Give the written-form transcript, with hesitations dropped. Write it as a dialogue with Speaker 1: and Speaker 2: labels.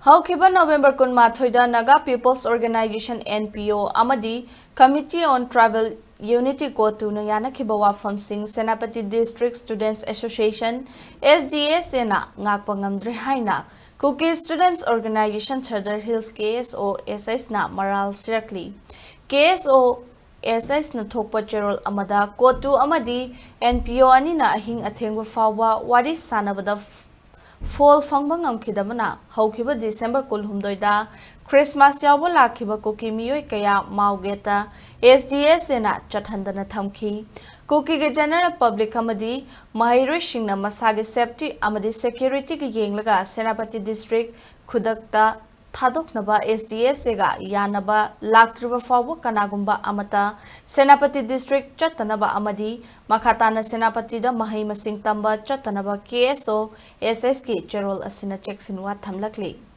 Speaker 1: Haukiba November Kunmathoida Naga People's Organization NPO Amadi Committee on Travel Unity Kotu na Yanakhiba Wafam Singh Senapati District Students Association SDS ena Ngakpa Ngamdre haina Cookie Students Organization Charter Hills Kso-Sh na Maral Sirakli Kso-Sh na Thokpa Cherol Amada Kotu Amadi NPO anina ahing athengwa fawa wari sanabada Fall Fangbang Amkidamana, Haukiba December Kulhumdoida, Christmas Yawa Lakiba Cookie Mio Kaya Maugeta, SDS ena Chathandana Thamki, Cookie General Public Amadi, Mahirishing na Masagi Safety Amadi Security Yenglaga, Senapati District, Kudakta, Thadok Naba SDS ega Yanaba, Laktriva Fawa Kanagumba Amata, Senapati District Chatanaba Amadi, Makatana Senapati da Mahima Singh Tamba Chatanaba Kso-Sh Cherol Asina Cheksinwa Thamlakli.